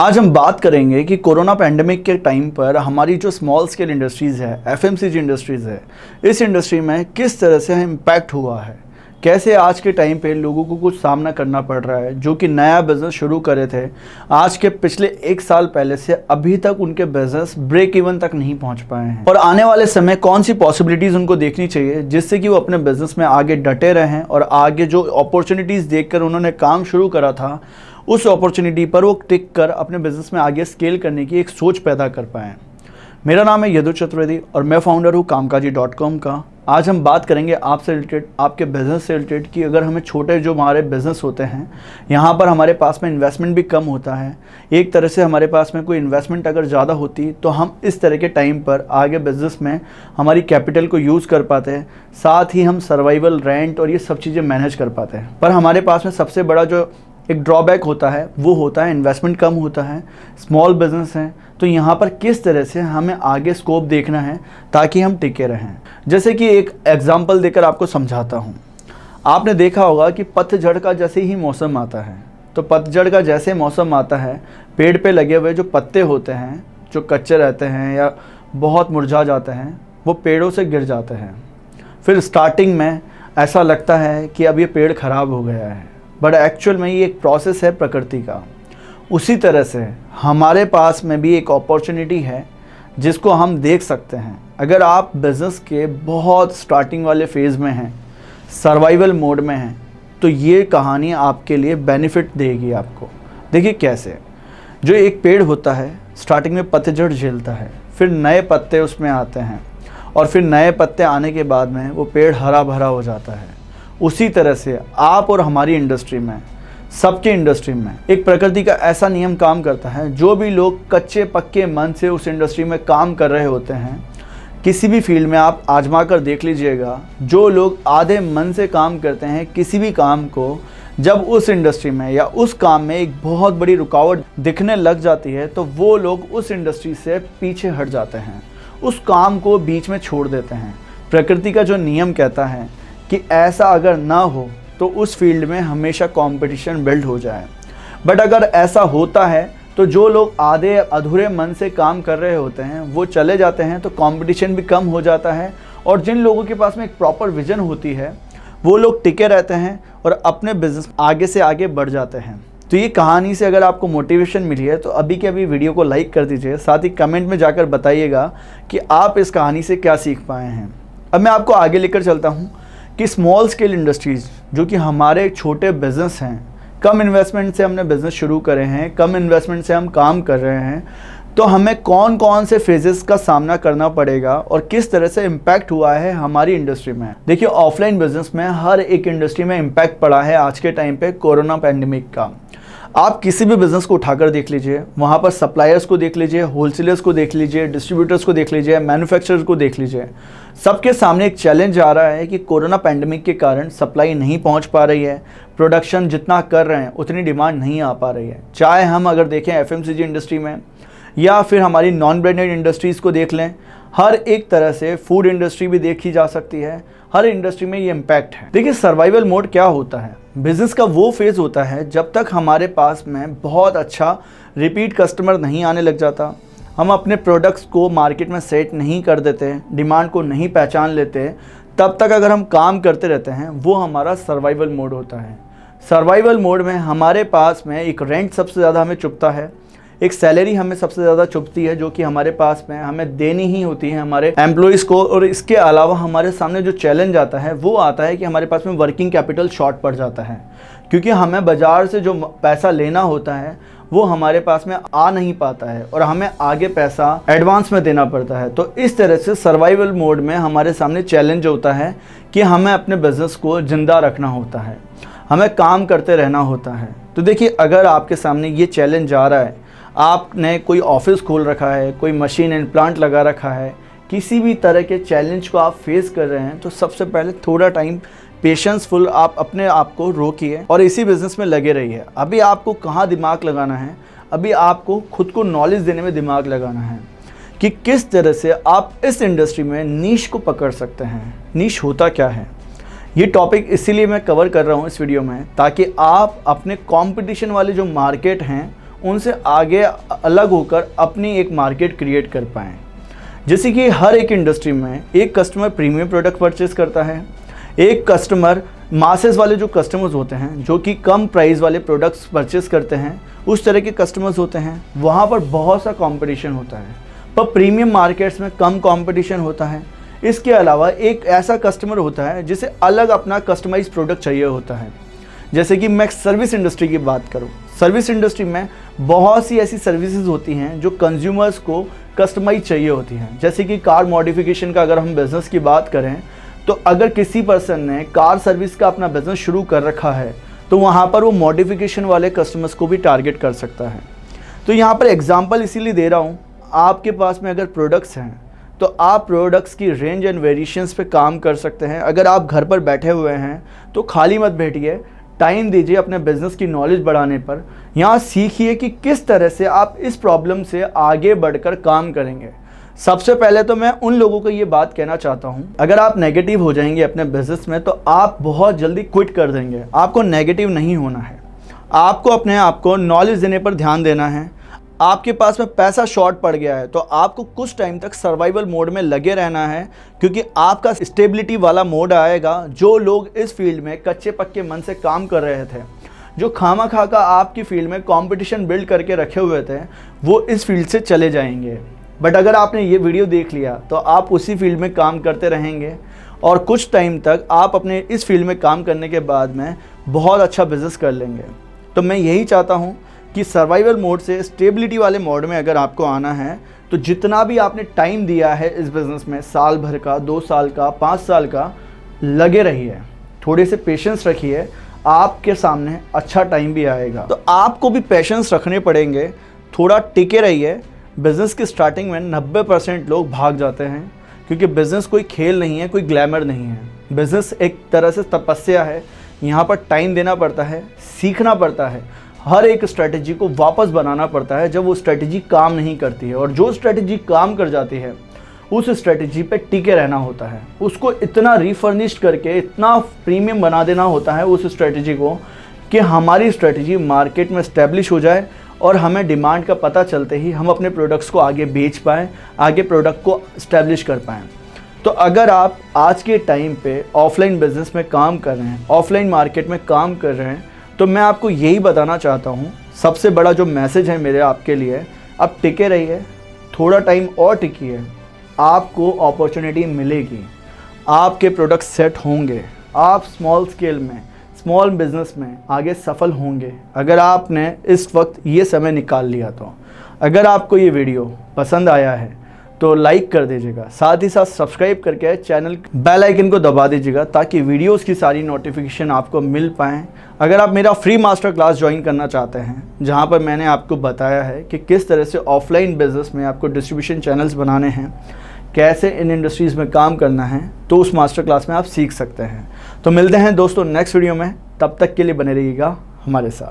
आज हम बात करेंगे कि कोरोना पैंडेमिक के टाइम पर हमारी जो स्मॉल स्केल इंडस्ट्रीज़ है, एफएमसीजी इंडस्ट्रीज़ है, इस इंडस्ट्री में किस तरह से इम्पैक्ट हुआ है, कैसे आज के टाइम पे लोगों को कुछ सामना करना पड़ रहा है। जो कि नया बिज़नेस शुरू करे थे, आज के पिछले 1 साल पहले से अभी तक उनके बिज़नेस ब्रेक इवन तक नहीं पहुंच पाए हैं, और आने वाले समय कौन सी पॉसिबिलिटीज़ उनको देखनी चाहिए जिससे कि वो अपने बिज़नेस में आगे डटे रहें और आगे जो अपॉर्चुनिटीज़ देखकर उन्होंने काम शुरू करा था उस अपॉर्चुनिटी पर वो टिक कर अपने बिजनेस में आगे स्केल करने की एक सोच पैदा कर पाएँ। मेरा नाम है यदु चतुर्वेदी और मैं फाउंडर हूँ कामकाजी.com का। आज हम बात करेंगे आपसे रिलेटेड, आपके बिज़नेस से रिलेटेड कि अगर हमें छोटे जो हमारे बिज़नेस होते हैं, यहाँ पर हमारे पास में इन्वेस्टमेंट भी कम होता है। एक तरह से हमारे पास में कोई इन्वेस्टमेंट अगर ज़्यादा होती तो हम इस तरह के टाइम पर आगे बिज़नेस में हमारी कैपिटल को यूज़ कर पाते हैं, साथ ही हम सर्वाइवल, रेंट और ये सब चीज़ें मैनेज कर पाते हैं। पर हमारे पास में सबसे बड़ा जो एक ड्रॉबैक होता है वो होता है इन्वेस्टमेंट कम होता है, स्मॉल बिजनेस है। तो यहाँ पर किस तरह से हमें आगे स्कोप देखना है ताकि हम टिके रहें। जैसे कि एक एग्जांपल देकर आपको समझाता हूँ। आपने देखा होगा कि पतझड़ का जैसे ही मौसम आता है, तो पतझड़ का जैसे मौसम आता है, पेड़ पे लगे हुए जो पत्ते होते हैं, जो कच्चे रहते हैं या बहुत मुरझा जाते हैं, वो पेड़ों से गिर जाते हैं। फिर स्टार्टिंग में ऐसा लगता है कि अब ये पेड़ ख़राब हो गया है, बट एक्चुअल में ये एक प्रोसेस है प्रकृति का। उसी तरह से हमारे पास में भी एक अपॉर्चुनिटी है जिसको हम देख सकते हैं। अगर आप बिज़नेस के बहुत स्टार्टिंग वाले फेज़ में हैं, सर्वाइवल मोड में हैं, तो ये कहानी आपके लिए बेनिफिट देगी आपको। देखिए कैसे, जो एक पेड़ होता है स्टार्टिंग में पतझड़ झेलता है, फिर नए पत्ते उसमें आते हैं और फिर नए पत्ते आने के बाद में वो पेड़ हरा भरा हो जाता है। उसी तरह से आप और हमारी इंडस्ट्री में, सबके इंडस्ट्री में एक प्रकृति का ऐसा नियम काम करता है। जो भी लोग कच्चे पक्के मन से उस इंडस्ट्री में काम कर रहे होते हैं, किसी भी फील्ड में आप आजमा कर देख लीजिएगा, जो लोग आधे मन से काम करते हैं किसी भी काम को, जब उस इंडस्ट्री में या उस काम में एक बहुत बड़ी रुकावट दिखने लग जाती है तो वो लोग उस इंडस्ट्री से पीछे हट जाते हैं, उस काम को बीच में छोड़ देते हैं। प्रकृति का जो नियम कहता है कि ऐसा अगर ना हो तो उस फील्ड में हमेशा कंपटीशन बिल्ड हो जाए। बट अगर ऐसा होता है तो जो लोग आधे अधूरे मन से काम कर रहे होते हैं वो चले जाते हैं, तो कंपटीशन भी कम हो जाता है। और जिन लोगों के पास में एक प्रॉपर विजन होती है वो लोग टिके रहते हैं और अपने बिजनेस आगे से आगे बढ़ जाते हैं। तो ये कहानी से अगर आपको मोटिवेशन मिली है तो अभी के अभी वीडियो को लाइक कर दीजिए, साथ ही कमेंट में जाकर बताइएगा कि आप इस कहानी से क्या सीख पाए हैं। अब मैं आपको आगे लेकर चलता हूँ कि स्मॉल स्केल इंडस्ट्रीज़ जो कि हमारे छोटे बिज़नेस हैं, कम इन्वेस्टमेंट से हमने बिज़नेस शुरू करे हैं, कम इन्वेस्टमेंट से हम काम कर रहे हैं, तो हमें कौन कौन से फेजेस का सामना करना पड़ेगा और किस तरह से इम्पैक्ट हुआ है हमारी इंडस्ट्री में। देखिए, ऑफलाइन बिजनेस में हर एक इंडस्ट्री में इम्पैक्ट पड़ा है आज के टाइम पे कोरोना पैंडेमिक का। आप किसी भी बिज़नेस को उठाकर देख लीजिए, वहाँ पर सप्लायर्स को देख लीजिए, होलसेलर्स को देख लीजिए, डिस्ट्रीब्यूटर्स को देख लीजिए, मैन्युफैक्चरर्स को देख लीजिए, सबके सामने एक चैलेंज आ रहा है कि कोरोना पैंडेमिक के कारण सप्लाई नहीं पहुँच पा रही है, प्रोडक्शन जितना कर रहे हैं उतनी डिमांड नहीं आ पा रही है। चाहे हम अगर देखें एफएमसीजी इंडस्ट्री में या फिर हमारी नॉन ब्रांडेड इंडस्ट्रीज़ को देख लें, हर एक तरह से फूड इंडस्ट्री भी देखी जा सकती है, हर इंडस्ट्री में ये इम्पैक्ट है। देखिए, सर्वाइवल मोड क्या होता है? बिज़नेस का वो फेज़ होता है जब तक हमारे पास में बहुत अच्छा रिपीट कस्टमर नहीं आने लग जाता, हम अपने प्रोडक्ट्स को मार्केट में सेट नहीं कर देते, डिमांड को नहीं पहचान लेते, तब तक अगर हम काम करते रहते हैं वो हमारा सर्वाइवल मोड होता है। सर्वाइवल मोड में हमारे पास में एक रेंट सबसे ज़्यादा हमें चुभता है, एक सैलरी हमें सबसे ज़्यादा चुभती है जो कि हमारे पास में हमें देनी ही होती है हमारे एम्प्लॉइज़ को। और इसके अलावा हमारे सामने जो चैलेंज आता है वो आता है कि हमारे पास में वर्किंग कैपिटल शॉर्ट पड़ जाता है, क्योंकि हमें बाज़ार से जो पैसा लेना होता है वो हमारे पास में आ नहीं पाता है और हमें आगे पैसा एडवांस में देना पड़ता है। तो इस तरह से सर्वाइवल मोड में हमारे सामने चैलेंज होता है कि हमें अपने बिज़नेस को ज़िंदा रखना होता है, हमें काम करते रहना होता है। तो देखिए, अगर आपके सामने ये चैलेंज आ रहा है, आपने कोई ऑफिस खोल रखा है, कोई मशीन एंड प्लांट लगा रखा है, किसी भी तरह के चैलेंज को आप फेस कर रहे हैं, तो सबसे पहले थोड़ा टाइम पेशेंसफुल आप अपने आप को रोकिए और इसी बिज़नेस में लगे रहिए। अभी आपको कहाँ दिमाग लगाना है, अभी आपको खुद को नॉलेज देने में दिमाग लगाना है कि किस तरह से आप इस इंडस्ट्री में नीश को पकड़ सकते हैं। नीश होता क्या है, ये टॉपिक इसीलिए मैं कवर कर रहा हूँ इस वीडियो में, ताकि आप अपने कंपटीशन वाले जो मार्केट हैं उनसे आगे अलग होकर अपनी एक मार्केट क्रिएट कर पाएँ। जैसे कि हर एक इंडस्ट्री में एक कस्टमर प्रीमियम प्रोडक्ट परचेज़ करता है, एक कस्टमर मासेस वाले जो कस्टमर्स होते हैं जो कि कम प्राइस वाले प्रोडक्ट्स परचेज़ करते हैं, उस तरह के कस्टमर्स होते हैं। वहाँ पर बहुत सा कंपटीशन होता है, पर प्रीमियम मार्केट्स में कम कंपटीशन होता है। इसके अलावा एक ऐसा कस्टमर होता है जिसे अलग अपना कस्टमाइज प्रोडक्ट चाहिए होता है। जैसे कि मैं सर्विस इंडस्ट्री की बात करूं, सर्विस इंडस्ट्री में बहुत सी ऐसी सर्विसेज होती हैं जो कंज्यूमर्स को कस्टमाइज चाहिए होती हैं। जैसे कि कार मॉडिफिकेशन का अगर हम बिज़नेस की बात करें, तो अगर किसी पर्सन ने कार सर्विस का अपना बिज़नेस शुरू कर रखा है तो वहाँ पर वो मॉडिफिकेशन वाले कस्टमर्स को भी टारगेट कर सकता है। तो यहाँ पर एग्जांपल इसीलिए दे रहा हूँ, आपके पास में अगर प्रोडक्ट्स हैं तो आप प्रोडक्ट्स की रेंज एंड वेरिएशंस पे काम कर सकते हैं। अगर आप घर पर बैठे हुए हैं तो खाली मत बैठिए, टाइम दीजिए अपने बिज़नेस की नॉलेज बढ़ाने पर। यहाँ सीखिए कि किस तरह से आप इस प्रॉब्लम से आगे बढ़कर काम करेंगे। सबसे पहले तो मैं उन लोगों को ये बात कहना चाहता हूँ, अगर आप नेगेटिव हो जाएंगे अपने बिज़नेस में तो आप बहुत जल्दी क्विट कर देंगे। आपको नेगेटिव नहीं होना है, आपको अपने आप को नॉलेज देने पर ध्यान देना है। आपके पास में पैसा शॉर्ट पड़ गया है तो आपको कुछ टाइम तक सर्वाइवल मोड में लगे रहना है, क्योंकि आपका स्टेबिलिटी वाला मोड आएगा। जो लोग इस फील्ड में कच्चे पक्के मन से काम कर रहे थे, जो खामा खा का आपकी फील्ड में कंपटीशन बिल्ड करके रखे हुए थे, वो इस फील्ड से चले जाएंगे। बट अगर आपने ये वीडियो देख लिया तो आप उसी फील्ड में काम करते रहेंगे और कुछ टाइम तक आप अपने इस फील्ड में काम करने के बाद में बहुत अच्छा बिज़नेस कर लेंगे। तो मैं यही चाहता हूँ कि सर्वाइवल मोड से स्टेबिलिटी वाले मोड में अगर आपको आना है तो जितना भी आपने टाइम दिया है इस बिज़नेस में, साल भर का, 2 साल का, 5 साल का, लगे रहिए, थोड़े से पेशेंस रखिए, आपके सामने अच्छा टाइम भी आएगा। तो आपको भी पेशेंस रखने पड़ेंगे, थोड़ा टिके रहिए। बिज़नेस की स्टार्टिंग में 90% लोग भाग जाते हैं, क्योंकि बिज़नेस कोई खेल नहीं है, कोई ग्लैमर नहीं है। बिज़नेस एक तरह से तपस्या है, यहाँ पर टाइम देना पड़ता है, सीखना पड़ता है, हर एक स्ट्रेटजी को वापस बनाना पड़ता है जब वो स्ट्रेटजी काम नहीं करती है। और जो स्ट्रेटजी काम कर जाती है उस स्ट्रेटजी पे टिके रहना होता है, उसको इतना रिफर्निश्ड करके इतना प्रीमियम बना देना होता है उस स्ट्रेटजी को कि हमारी स्ट्रेटजी मार्केट में स्टैब्लिश हो जाए और हमें डिमांड का पता चलते ही हम अपने प्रोडक्ट्स को आगे बेच पाएँ, आगे प्रोडक्ट को स्टैब्लिश कर पाएँ। तो अगर आप आज के टाइम पे ऑफलाइन बिजनेस में काम कर रहे हैं, ऑफलाइन मार्केट में काम कर रहे हैं, तो मैं आपको यही बताना चाहता हूँ, सबसे बड़ा जो मैसेज है मेरे आपके लिए, आप टिके रहिए, थोड़ा टाइम और टिकिए, आपको अपॉर्चुनिटी मिलेगी, आपके प्रोडक्ट सेट होंगे, आप स्मॉल स्केल में, स्मॉल बिजनेस में आगे सफल होंगे अगर आपने इस वक्त ये समय निकाल लिया। तो अगर आपको ये वीडियो पसंद आया है तो लाइक कर दीजिएगा, साथ ही साथ सब्सक्राइब करके चैनल बेल आइकन को दबा दीजिएगा ताकि वीडियोस की सारी नोटिफिकेशन आपको मिल पाएँ। अगर आप मेरा फ्री मास्टर क्लास ज्वाइन करना चाहते हैं, जहां पर मैंने आपको बताया है कि किस तरह से ऑफलाइन बिजनेस में आपको डिस्ट्रीब्यूशन चैनल्स बनाने हैं, कैसे इन इंडस्ट्रीज़ में काम करना है, तो उस मास्टर क्लास में आप सीख सकते हैं। तो मिलते हैं दोस्तों नेक्स्ट वीडियो में, तब तक के लिए बने रहिएगा हमारे साथ।